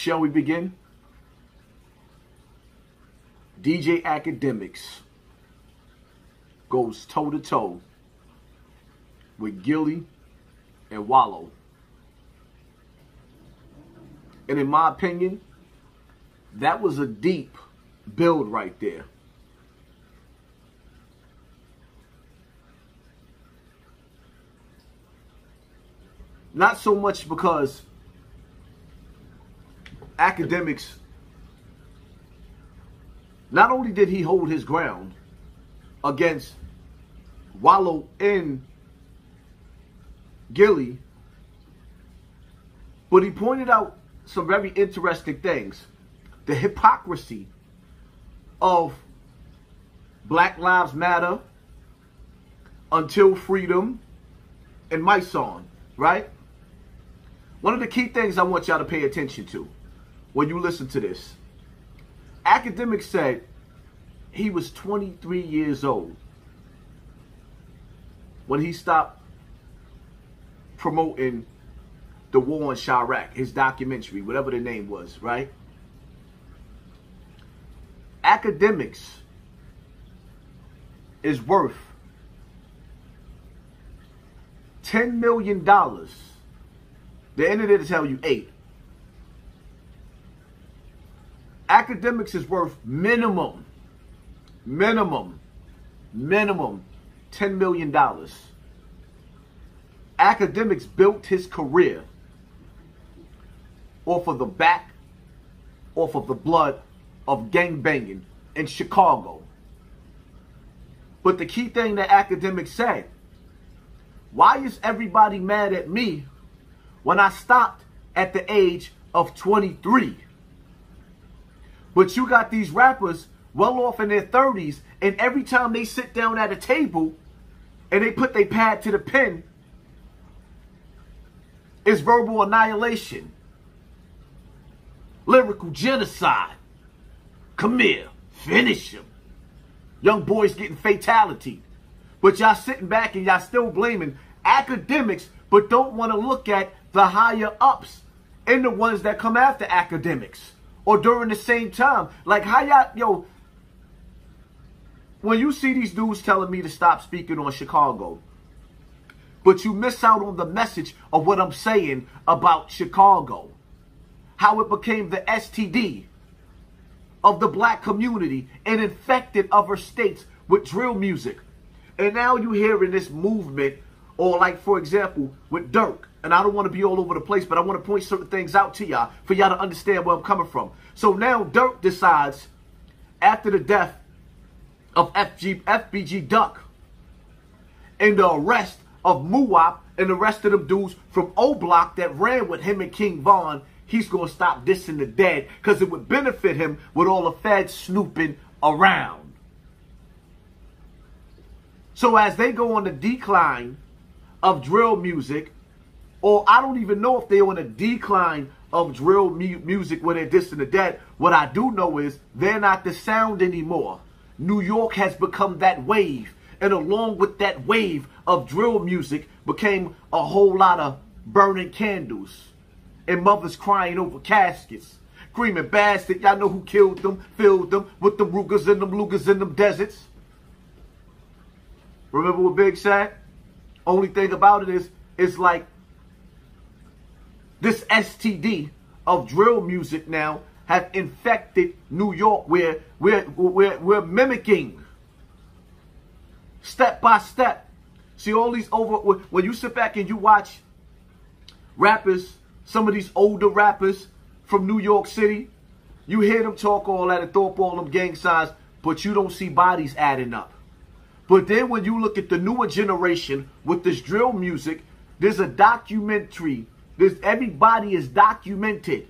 Shall we begin? DJ Akademiks goes toe-to-toe with Gilly and Wallow. And in my opinion, that was a deep build right there. Not so much because Akademiks, not only did he hold his ground against Wallow and Gilly, but he pointed out some very interesting things. The hypocrisy of Black Lives Matter, Until Freedom, and Mysonne, right? One of the key things I want y'all to pay attention to when you listen to this. Akademiks said he was 23 years old when he stopped promoting the war in Chirac, his documentary, whatever the name was, right? Akademiks is worth $10 million. The internet will tell you 8. Akademiks is worth minimum $10 million. Akademiks built his career off of the blood of gangbanging in Chicago. But the key thing that Akademiks said, why is everybody mad at me when I stopped at the age of 23? But you got these rappers well off in their 30s, and every time they sit down at a table and they put their pad to the pen, it's verbal annihilation, lyrical genocide. Come here, finish him. Young boys getting fatality. But y'all sitting back and y'all still blaming Akademiks, but don't want to look at the higher ups and the ones that come after Akademiks or during the same time. Like how y'all, yo, when you see these dudes telling me to stop speaking on Chicago, but you miss out on the message of what I'm saying about Chicago, how it became the STD of the black community and infected other states with drill music. And now you hearing this movement, or like, for example, with Dirk. And I don't want to be all over the place, but I want to point certain things out to y'all for y'all to understand where I'm coming from. So now Dirk decides, after the death of FBG Duck and the arrest of Muwop and the rest of them dudes from O Block that ran with him and King Von, he's going to stop dissing the dead because it would benefit him with all the feds snooping around. So as they go on the decline of drill music, or I don't even know if they're on a decline of drill music when they're dissing the dead, what I do know is they're not the sound anymore. New York has become that wave. And along with that wave of drill music became a whole lot of burning candles and mothers crying over caskets, screaming bastard. Y'all know who killed them, filled them with them Rugers and them Lugers in them deserts. Remember what Big said? Only thing about it is, it's like this STD of drill music now have infected New York, where we're mimicking step by step. See all these when you sit back and you watch rappers, some of these older rappers from New York City, you hear them talk all that and throw up all them gang signs, but you don't see bodies adding up. But then when you look at the newer generation with this drill music, there's a documentary. Everybody is documented.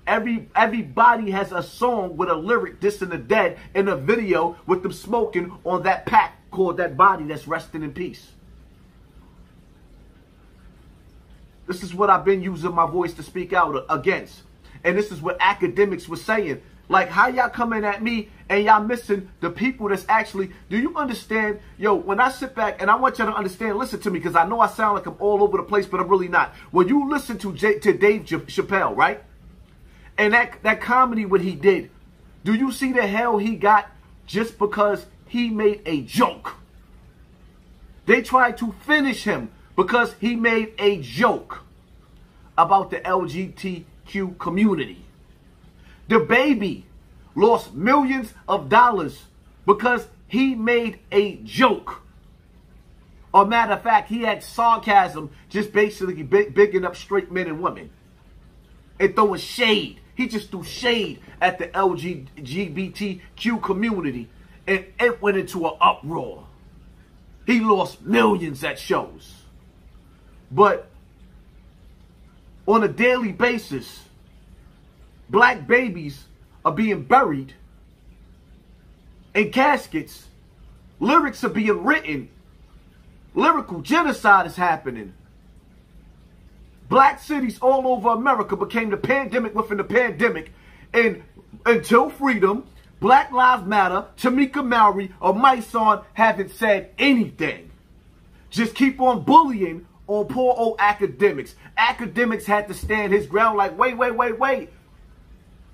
Everybody has a song with a lyric dissing the dead in a video with them smoking on that pack called That Body That's Resting in Peace. This is what I've been using my voice to speak out against. And this is what Akademiks was saying. Like, how y'all coming at me and y'all missing the people that's actually, do you understand? Yo, when I sit back, and I want y'all to understand, listen to me, because I know I sound like I'm all over the place, but I'm really not. When you listen to Dave Chappelle, right? And that comedy, what he did, do you see the hell he got just because he made a joke? They tried to finish him because he made a joke about the LGBTQ community. The baby lost millions of dollars because he made a joke. Or matter of fact, he had sarcasm, just basically bigging up straight men and women and throwing shade. He just threw shade at the LGBTQ community, and it went into an uproar. He lost millions at shows. But on a daily basis, black babies are being buried in caskets. Lyrics are being written. Lyrical genocide is happening. Black cities all over America became the pandemic within the pandemic. And until freedom, Black Lives Matter, Tamika Mallory, or Mysonne haven't said anything. Just keep on bullying on poor old Akademiks. Akademiks had to stand his ground like, wait.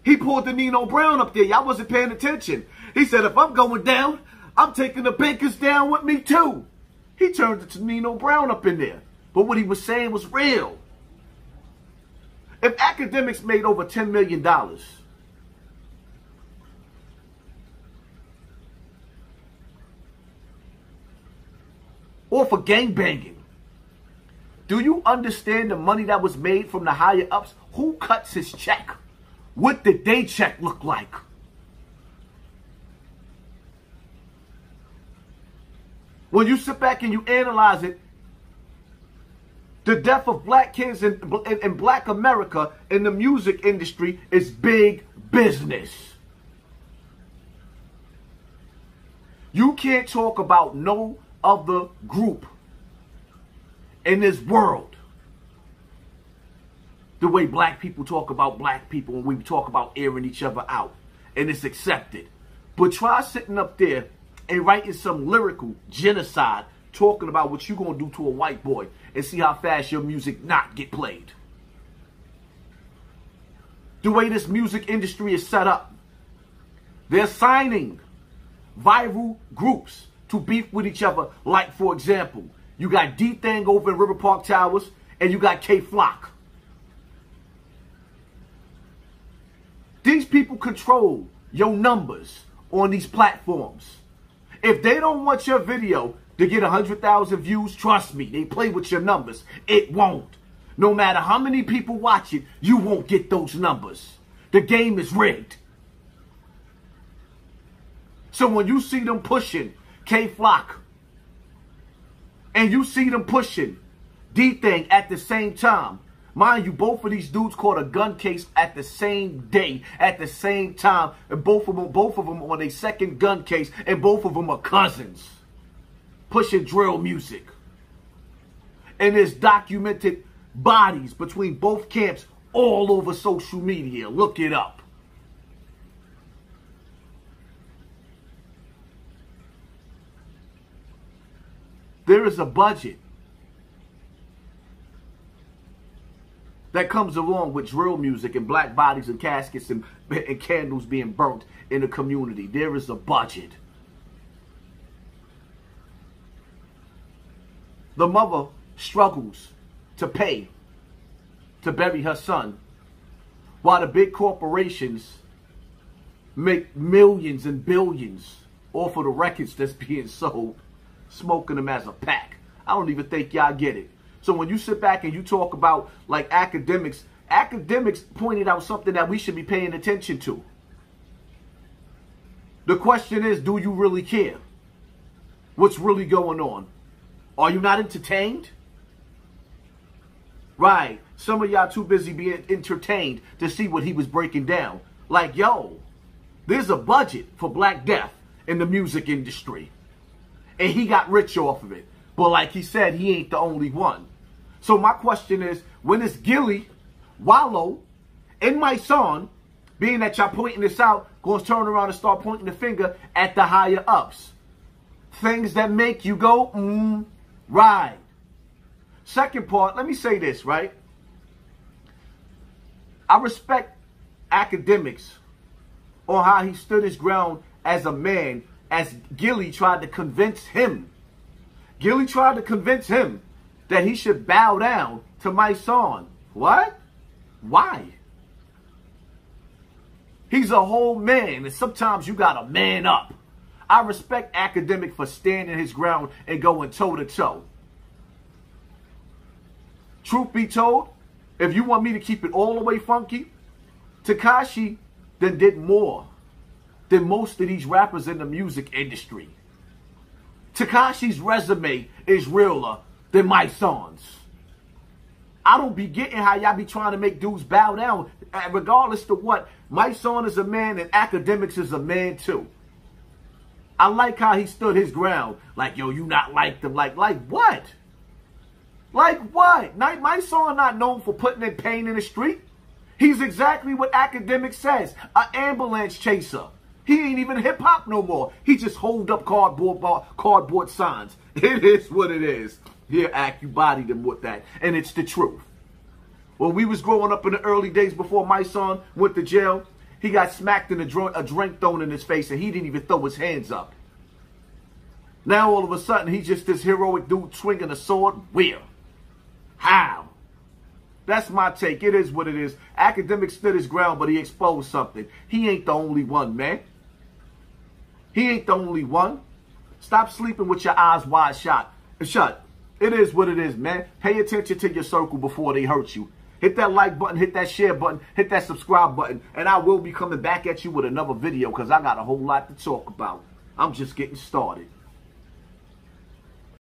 He pulled the Nino Brown up there. Y'all wasn't paying attention. He said, if I'm going down, I'm taking the bakers down with me too. He turned it to Nino Brown up in there. But what he was saying was real. If Akademiks made over $10 million, or for gangbanging, do you understand the money that was made from the higher ups? Who cuts his check? What did they check look like? When you sit back and you analyze it, the death of black kids in black America in the music industry is big business. You can't talk about no other group in this world the way black people talk about black people when we talk about airing each other out. And it's accepted. But try sitting up there and writing some lyrical genocide talking about what you going to do to a white boy and see how fast your music not get played. The way this music industry is set up, they're signing viral groups to beef with each other. Like, for example, you got D-Thang over in River Park Towers and you got K-Flock. These people control your numbers on these platforms. If they don't want your video to get 100,000 views, trust me, they play with your numbers. It won't. No matter how many people watch it, you won't get those numbers. The game is rigged. So when you see them pushing K-Flock and you see them pushing D-Thang at the same time, mind you, both of these dudes caught a gun case at the same day, at the same time, and both of them on a second gun case, and both of them are cousins, pushing drill music. And there's documented bodies between both camps all over social media. Look it up. There is a budget that comes along with drill music and black bodies and caskets and candles being burnt in the community. There is a budget. The mother struggles to pay to bury her son, while the big corporations make millions and billions off of the records that's being sold, smoking them as a pack. I don't even think y'all get it. So when you sit back and you talk about like Akademiks pointed out something that we should be paying attention to. The question is, do you really care? What's really going on? Are you not entertained? Right. Some of y'all too busy being entertained to see what he was breaking down. Like, yo, there's a budget for Black Death in the music industry. And he got rich off of it. But like he said, he ain't the only one. So my question is, when is Gilly, Wallow, and Mysonne, being that y'all pointing this out, going to turn around and start pointing the finger at the higher ups? Things that make you go, right. Second part, let me say this, right? I respect Akademiks on how he stood his ground as a man, as Gilly tried to convince him. Gilly tried to convince him that he should bow down to Mysonne. What? Why? He's a whole man, and sometimes you gotta man up. I respect Akademiks for standing his ground and going toe-to-toe. Truth be told, if you want me to keep it all the way funky, Tekashi then did more than most of these rappers in the music industry. Tekashi's resume is realer than Mysonne's. I don't be getting how y'all be trying to make dudes bow down. Regardless of what, Mysonne is a man and Akademiks is a man too. I like how he stood his ground. Like, yo, you not like them. Like what? Like what? Mysonne not known for putting in pain in the street. He's exactly what Akademiks says. An ambulance chaser. He ain't even hip-hop no more. He just hold up cardboard signs. It is what it is. Here, Ak, you bodied him with that. And it's the truth. When we was growing up in the early days before Mysonne went to jail, he got smacked in a drink thrown in his face and he didn't even throw his hands up. Now all of a sudden, he's just this heroic dude swinging a sword. Where? How? That's my take. It is what it is. Akademiks stood his ground, but he exposed something. He ain't the only one, man. He ain't the only one. Stop sleeping with your eyes wide shut. It is what it is, man. Pay attention to your circle before they hurt you. Hit that like button, hit that share button, hit that subscribe button, and I will be coming back at you with another video because I got a whole lot to talk about. I'm just getting started.